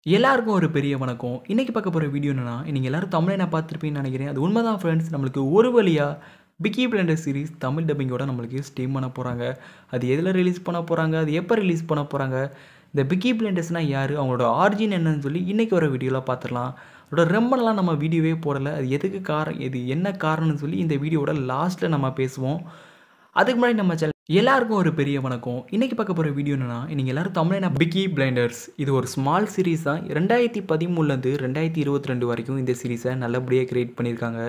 எல்லாருக்கும் ஒரு பெரிய வணக்கம். இன்னைக்கு பார்க்க போற வீடியோ என்னன்னா, நீங்க எல்லாரும் தமிழ்ல நான் பார்த்திருப்பீங்கன்னு நெனைக்கிறேன். அது உண்மதான் ஃபிரெண்ட்ஸ். நம்மளுக்கு ஒரு வழியா பிக்கி பிளைண்டர்ஸ் சீரிஸ் தமிழ் டப்பிங்கோட நம்மளுக்கு ஸ்ட்ரீம் பண்ண போறாங்க. அது எதுல ரிலீஸ் பண்ண போறாங்க? அது எப்ப ரிலீஸ் பண்ண போறாங்க? இந்த பிக்கி பிளைண்டர்ஸ்னா யாரு? அவங்களோட ஆரிஜின் என்னன்னு சொல்லி இன்னைக்கு வர வீடியோல பார்த்துடலாம். அதோட ரொம்ப நாளா நம்ம வீடியோவே போடல. அது எதுக்கு இது என்ன காரணம்னு சொல்லி இந்த வீடியோவோட லாஸ்ட்ல நம்ம பேசுவோம். அதுக்கு முன்னாடி நம்ம சேனல் எல்லாருக்கும் ஒரு பெரிய வணக்கம். இன்னைக்கு பார்க்க போற வீடியோ என்னன்னா, நீங்க எல்லாரும் தமிழ்ல பிக்கி பிளைண்டர்ஸ் இது ஒரு ஸ்மால் சீரிஸ் தான். 2013லேருந்து 2022 வரைக்கும் இந்த சீரிஸை நல்லபடியா கிரியேட் பண்ணியிருக்காங்க.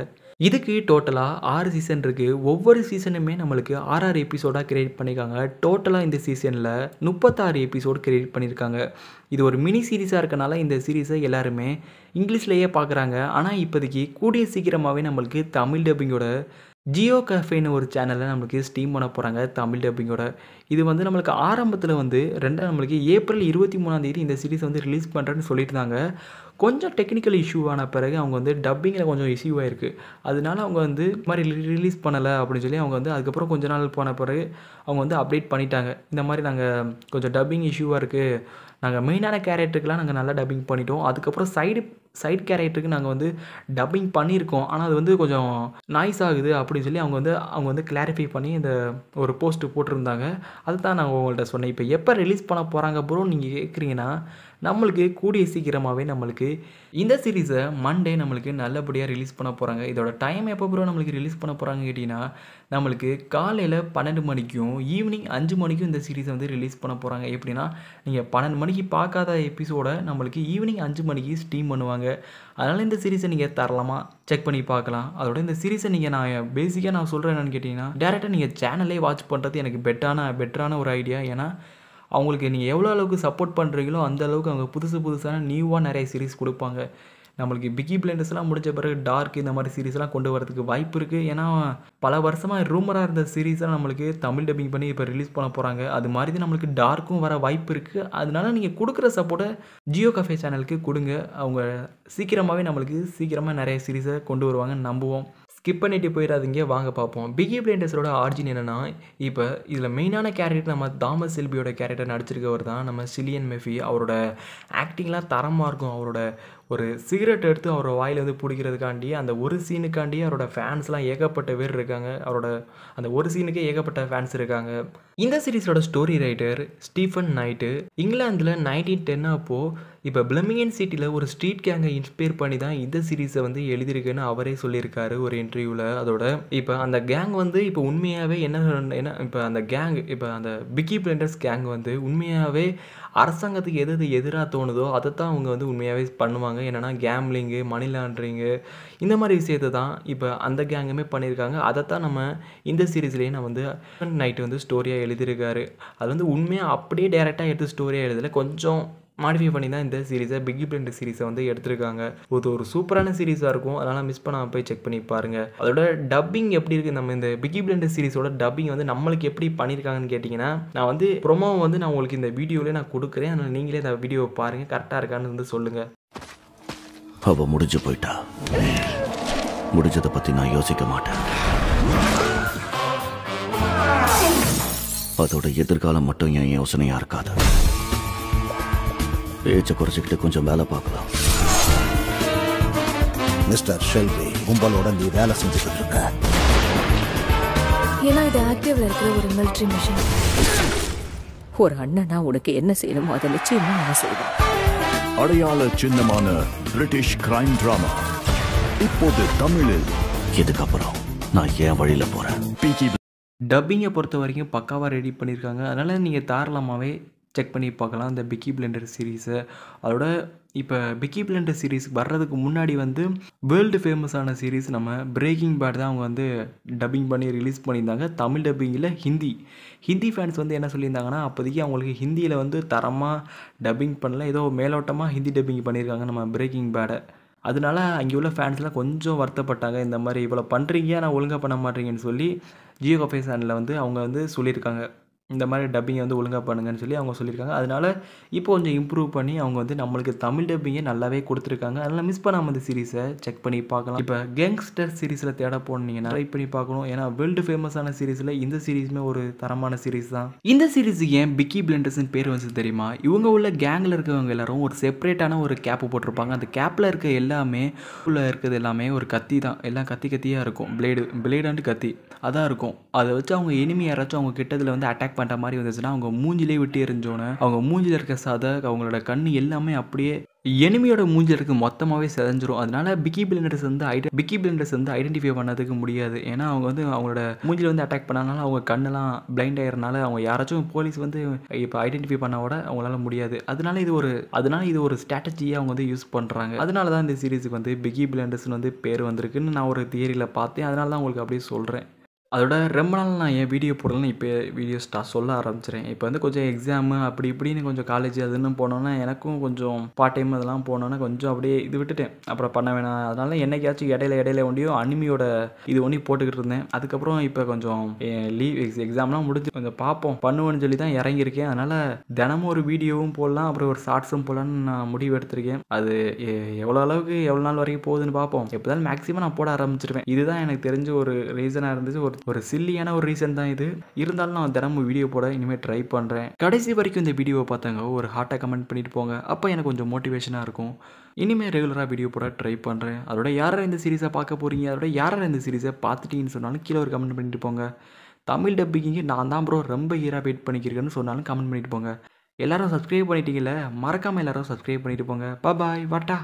இதுக்கு டோட்டலா 6 சீசன் இருக்கு. ஒவ்வொரு சீசனுமே நம்மளுக்கு 6 எபிசோடா கிரியேட் பண்ணியிருக்காங்க. டோட்டலா இந்த சீசன்ல 36 எபிசோடு கிரியேட் பண்ணியிருக்காங்க. இது ஒரு மினி சீரிஸா இருக்கனால இந்த சீரிஸை எல்லாருமே இங்கிலீஷ்லயே பார்க்குறாங்க. ஆனா இப்போதைக்கு கூடிய சீக்கிரமாவே நம்மளுக்கு தமிழ் டப்பிங்கோட ஜியோ கஃபேன்னு ஒரு சேனலில் நம்மளுக்கு ஸ்ட்ரீம் பண்ண போகிறாங்க தமிழ் டப்பிங்கோட. இது வந்து நம்மளுக்கு ஆரம்பத்தில் வந்து நம்மளுக்கு ஏப்ரல் 23ஆம் தேதி இந்த சீரிஸ் வந்து ரிலீஸ் பண்ணுறேன்னு சொல்லியிருந்தாங்க. கொஞ்சம் டெக்னிக்கல் இஷ்யூ ஆன பிறகு அவங்க வந்து டப்பிங்கில் கொஞ்சம் இஷ்யூ ஆயிருக்கு. அதனால அவங்க வந்து இது மாதிரி ரிலீஸ் பண்ணலை அப்படின்னு சொல்லி அவங்க வந்து அதுக்கப்புறம் கொஞ்ச நாள் போன பிறகு அவங்க வந்து அப்டேட் பண்ணிட்டாங்க. இந்த மாதிரி நாங்கள் கொஞ்சம் டப்பிங் இஷ்யூவாக இருக்குது. நாங்கள் மெயினான கேரக்டருக்கெலாம் நாங்கள் நல்லா டப்பிங் பண்ணிட்டோம். அதுக்கப்புறம் சைட் கேரக்டருக்கு நாங்கள் வந்து டப்பிங் பண்ணியிருக்கோம். ஆனால் அது வந்து கொஞ்சம் நாய்ஸ் ஆகுது அப்படின்னு சொல்லி அவங்க வந்து கிளாரிஃபை பண்ணி இந்த ஒரு போஸ்ட்டு போட்டிருந்தாங்க. அதுதான் நான் உங்கள்கிட்ட சொன்னேன். இப்போ எப்போ ரிலீஸ் பண்ண போகிறாங்க ப்ரோ நீங்கள் கேட்குறீங்கன்னா, நம்மளுக்கு கூடிய சீக்கிரமாகவே நம்மளுக்கு இந்த சீரிஸை மண்டே நம்மளுக்கு நல்லபடியாக ரிலீஸ் பண்ண போகிறாங்க. இதோட டைம் எப்போ ப்ரோ நம்மளுக்கு ரிலீஸ் பண்ண போகிறாங்க கேட்டிங்கன்னா, நம்மளுக்கு காலையில் 12 மணிக்கும் ஈவினிங் 5 மணிக்கும் இந்த சீரிஸை வந்து ரிலீஸ் பண்ண போகிறாங்க. எப்படின்னா, நீங்கள் 12 மணிக்கு பார்க்காத எபிசோட நம்மளுக்கு ஈவினிங் 5 மணிக்கு ஸ்ட்ரீம் பண்ணுவாங்க. அதனால் இந்த சீரிஸை நீங்கள் தரலாமா செக் பண்ணி பார்க்கலாம். அதோட இந்த சீரிஸை நான் பேசிக்காக சொல்கிறேன் என்னென்னு கேட்டிங்கன்னா, டேரெக்டாக நீங்கள் சேனல்லே வாட்ச் பண்ணுறது எனக்கு பெட்டரான ஒரு ஐடியா. ஏன்னா அவங்களுக்கு நீங்கள் எவ்வளோ அளவுக்கு சப்போர்ட் பண்ணுறீங்களோ அந்த அளவுக்கு அவங்க புதுசான நியூவாக நிறைய சீரிஸ் கொடுப்பாங்க. நம்மளுக்கு பிக்கி பிளைண்டர்ஸ்லாம் முடிஞ்ச பிறகு டார்க் இந்த மாதிரி சீரிஸ்லாம் கொண்டு வரதுக்கு வாய்ப்பு இருக்குது. ஏன்னா பல வருஷமாக ரூமராக இருந்த சீரிஸை நம்மளுக்கு தமிழ் டப்பிங் பண்ணி இப்போ ரிலீஸ் பண்ண போகிறாங்க. அது மாதிரி தான் நம்மளுக்கு டார்க்கும் வர வாய்ப்பு இருக்குது. அதனால நீங்கள் கொடுக்குற சப்போர்ட்டை ஜியோ கஃபே சேனலுக்கு கொடுங்க. அவங்க சீக்கிரமாக நிறைய சீரிஸை கொண்டு வருவாங்கன்னு நம்புவோம். ஸ்கிப் பண்ணிட்டு போயிடாதீங்க, வாங்க பார்ப்போம். பிக்கி பிளைண்டர்ஸோட ஆரிஜின் என்னென்னா, இப்போ இதில் மெயினான கேரக்டர் நம்ம தாமஸ் செல்பியோட கேரக்டர் நடிச்சிருக்கவர் தான் நம்ம சிலியன் மெர்ஃபி. அவரோட ஆக்டிங்லாம் தரமாக இருக்கும். அவரோட ஒரு சிகரெட் எடுத்து அவரோட வாயில் வந்து பிடிக்கிறதுக்காண்டி அந்த ஒரு சீனுக்காண்டி அவரோட ஃபேன்ஸ்லாம் ஏகப்பட்ட பேர் இருக்காங்க. அவரோட அந்த ஒரு சீனுக்கே ஏகப்பட்ட ஃபேன்ஸ் இருக்காங்க. இந்த சீரிஸோட ஸ்டோரி ரைட்டர் ஸ்டீஃபன் நைட்டு இங்கிலாந்தில் 1910 அப்போது இப்போ பிளமிங்கன் சிட்டியில் ஒரு ஸ்ட்ரீட் கேங்கை இன்ஸ்பயர் பண்ணி தான் இந்த சீரிஸை வந்து எழுதியிருக்குன்னு அவரே சொல்லியிருக்காரு ஒரு இன்டர்வியூவில். அதோட இப்போ அந்த கேங் வந்து இப்போ உண்மையாகவே என்ன இப்போ அந்த இப்போ அந்த பிக்கி பிளைண்டர்ஸ் கேங் வந்து உண்மையாகவே அரசாங்கத்துக்கு எது எதிராக தோணுதோ அதை தான் அவங்க வந்து உண்மையாகவே பண்ணுவாங்க. என்னென்னா கேம்லிங்கு, மணி லாண்ட்ரிங்கு இந்த மாதிரி விஷயத்தை தான் இப்போ அந்த கேங்குமே பண்ணியிருக்காங்க. அதைத்தான் நம்ம இந்த சீரீஸ்லேயே நான் வந்து நைட்டு வந்து ஸ்டோரியாக எழுதியிருக்காரு. அது வந்து உண்மையாக அப்படியே டேரெக்டாக எடுத்து ஸ்டோரியாக எழுதலை, கொஞ்சம் மாடிஃபை பண்ணி தான் இந்த சீரிஸை பிக்கி பிளைண்டர் சீரிஸை வந்து எடுத்திருக்காங்க. ஒரு சூப்பரான சீரிஸாக இருக்கும். அதனால் மிஸ் பண்ணாமல் போய் செக் பண்ணி பாருங்கள். அதோட டப்பிங் எப்படி இருக்குது, நம்ம இந்த பிக்கி பிளைண்டர் சீரிஸோட டப்பிங் வந்து நம்மளுக்கு எப்படி பண்ணியிருக்காங்கன்னு கேட்டிங்கன்னா, நான் வந்து ப்ரொமோவை வந்து நான் உங்களுக்கு இந்த வீடியோவிலே நான் கொடுக்குறேன். அதனால் நீங்களே இந்த வீடியோவை பாருங்கள், கரெக்டாக இருக்கான்னு வந்து சொல்லுங்கள். அவள் முடிஞ்சு போயிட்டா. முடிஞ்சதை பற்றி நான் யோசிக்க மாட்டேன். அதோட எதிர்காலம் மட்டும் என் யோசனையாக இருக்காது. பேச்சை குறைச்சிக்கிட்டு கொஞ்சம் வேலை பார்க்கலாம். மிஸ்டர் ஷெல்வி, உங்களோட நீ வேலை செஞ்சுக்கிட்டு இருக்க. ஏன்னா இது ஆக்டிவ்ல இருக்கிற ஒரு மிலிட்டரி மிஷன். ஒரு அண்ணனா உனக்கு என்ன செய்யணுமோ அதை நிச்சயமா நான் செய்வேன். அடையாள சின்னமான பிரிட்டிஷ் கிரைம் டிராமா இப்போது தமிழில். இதுக்கப்புறம் நான் என் வழியில போறேன். டப்பிங்கை பொறுத்த வரைக்கும் பக்காவாக ரெடி பண்ணியிருக்காங்க. அதனால் நீங்கள் தாராளமாகவே செக் பண்ணி பார்க்கலாம் இந்த பிக்கி பிளைண்டர் சீரீஸை. அதோட இப்போ பிக்கி பிளைண்டர் சீரீஸ் வர்றதுக்கு முன்னாடி வந்து வேர்ல்டு ஃபேமஸான சீரீஸ் நம்ம பிரேக்கிங் பேட் தான் அவங்க வந்து டப்பிங் பண்ணி ரிலீஸ் பண்ணியிருந்தாங்க. தமிழ் டப்பிங்கில் ஹிந்தி ஃபேன்ஸ் வந்து என்ன சொல்லியிருந்தாங்கன்னா, அப்போதைக்கு அவங்களுக்கு ஹிந்தியில் வந்து தரமாக டப்பிங் பண்ணல, ஏதோ மேலோட்டமாக ஹிந்தி டப்பிங் பண்ணியிருக்காங்க நம்ம பிரேக்கிங் பேடை. அதனால அங்கே உள்ள ஃபேன்ஸ்லாம் கொஞ்சம் வருத்தப்பட்டாங்க. இந்த மாதிரி இவ்வளோ பண்ணுறீங்க ஆனால் ஒழுங்காக பண்ண மாட்டீங்கன்னு சொல்லி ஜியோ கஃபே சேனலில் வந்து அவங்க வந்து சொல்லியிருக்காங்க. இந்த மாதிரி டப்பிங்கை வந்து ஒழுங்காக பண்ணுங்கன்னு சொல்லி அவங்க சொல்லியிருக்காங்க. அதனால இப்போ கொஞ்சம் இம்ப்ரூவ் பண்ணி அவங்க வந்து நம்மளுக்கு தமிழ் டப்பிங்கை நல்லாவே கொடுத்துருக்காங்க. அதனால் மிஸ் பண்ணாமல் இந்த சீரிஸை செக் பண்ணி பார்க்கலாம். இப்போ கேங்ஸ்டர் சீரிஸில் தேட போனீங்கன்னா ட்ரை பண்ணி பார்க்கணும். ஏன்னா வேர்ல்டு ஃபேமஸான சீரிஸில் இந்த சீரிஸுமே ஒரு தரமான சீரிஸ் தான். இந்த சீரிஸுக்கு ஏன் பிக்கி பிளைண்டர்ஸ்னு பேர் வந்து தெரியுமா? இவங்க உள்ள கேங்கில் இருக்கவங்க எல்லாரும் ஒரு செப்பரேட்டான ஒரு கேப்பு போட்டிருப்பாங்க. அந்த கேப்பில் இருக்க எல்லாமே உள்ள இருக்கிறது எல்லாமே ஒரு கத்தி தான். எல்லாம் கத்தியாக இருக்கும். பிளேடாண்டு கத்தி அதான் இருக்கும். அதை வச்சு அவங்க எனிமி யாராச்சும் அவங்க கிட்டத்தில் வந்து அட்டாக் பண்ணுற மாதிரி வந்துச்சுன்னா அவங்க மூஞ்சிலே விட்டு எரிஞ்சோன்னே அவங்க மூஞ்சில் இருக்க சதை, அவங்களோட கண் எல்லாமே அப்படியே எனிமியோட மூஞ்சில் இருக்க மொத்தமாகவே செதஞ்சிரும். அதனால பிக்கி பிளைண்டர்ஸ் வந்து ஐடென்டிஃபை பண்ணதுக்கு முடியாது. ஏன்னா அவங்க வந்து அவங்களோட மூஞ்சில் வந்து அட்டாக் பண்ணனால அவங்க கண்ணெல்லாம் பிளைண்ட் ஆகிறனால அவங்க யாராச்சும் போலீஸ் வந்து இப்போ ஐடென்டிஃபை பண்ண விட அவங்களால முடியாது. அதனால இது ஒரு ஸ்ட்ராட்டஜியாக அவங்க வந்து யூஸ் பண்ணுறாங்க. அதனால தான் இந்த சீரிஸுக்கு வந்து பிக்கி பிளைண்டர்ஸ்னு வந்து பேர் வந்திருக்குன்னு நான் ஒரு தியரியில் பார்த்தேன். அதனால தான் உங்களுக்கு அப்படியே சொல்கிறேன். அதோட ரொம்ப நாள் நான் ஏன் வீடியோ போடலன்னு இப்போ வீடியோ சொல்ல ஆரம்பிச்சிட்டேன். இப்போ வந்து கொஞ்சம் எக்ஸாமு அப்படி இப்படின்னு கொஞ்சம் காலேஜ் அதுன்னு போனோன்னா எனக்கும் கொஞ்சம் பார்ட் டைம் அதெல்லாம் போனோன்னா கொஞ்சம் அப்படியே இது விட்டுட்டேன். அப்புறம் பண்ண வேணாம். அதனால என்னைக்காச்சும் இடையில ஒண்டியும் அனிமியோட இது ஒன்றி போட்டுக்கிட்டு இருந்தேன். அதுக்கப்புறம் இப்போ கொஞ்சம் எக்ஸாம்லாம் முடிஞ்சு கொஞ்சம் பார்ப்போம் பண்ணுவேன்னு சொல்லி தான் இறங்கியிருக்கேன். அதனால் தினமும் ஒரு வீடியோவும் போடலாம், அப்புறம் ஒரு ஷார்ட்ஸும் போடலான்னு நான் முடிவு எடுத்திருக்கேன். அது எவ்வளோ நாள் வரைக்கும் போகுதுன்னு பார்ப்போம். எப்போதான் மேக்ஸிமம் நான் போட ஆரம்பிச்சிருவேன். இதுதான் எனக்கு தெரிஞ்ச ஒரு ரீசனாக இருந்துச்சு. ஒரு சில்லியான ஒரு ரீசன் தான் இது. இருந்தாலும் நான் தினமும் வீடியோ போட இனிமேல் ட்ரை பண்ணுறேன். கடைசி வரைக்கும் இந்த வீடியோவை பார்த்தாங்க ஒரு ஹார்ட்டாக கமெண்ட் பண்ணிட்டு போங்க. அப்போ எனக்கு கொஞ்சம் மோட்டிவேஷனாக இருக்கும். இனிமேல் ரெகுலராக வீடியோ போட ட்ரை பண்ணுறேன். அதோட யாரை இந்த சீரிஸை பார்க்க போகிறீங்க, அதோட யாரை இந்த சீரிஸை பார்த்துட்டீங்கன்னு சொன்னாலும் கீழே ஒரு கமெண்ட் பண்ணிட்டு போங்க. தமிழ் டப்பிங்கு நான் தான் ப்ரோ ரொம்ப ஹீராக வெயிட் பண்ணிக்கிறேன்னு சொன்னாலும் கமெண்ட் பண்ணிட்டு போங்க. எல்லாரும் சப்ஸ்கிரைப் பண்ணிட்டீங்கல்ல, மறக்காமல் எல்லாரும் சப்ஸ்கிரைப் பண்ணிட்டு போங்க. பாய் வாட்டா.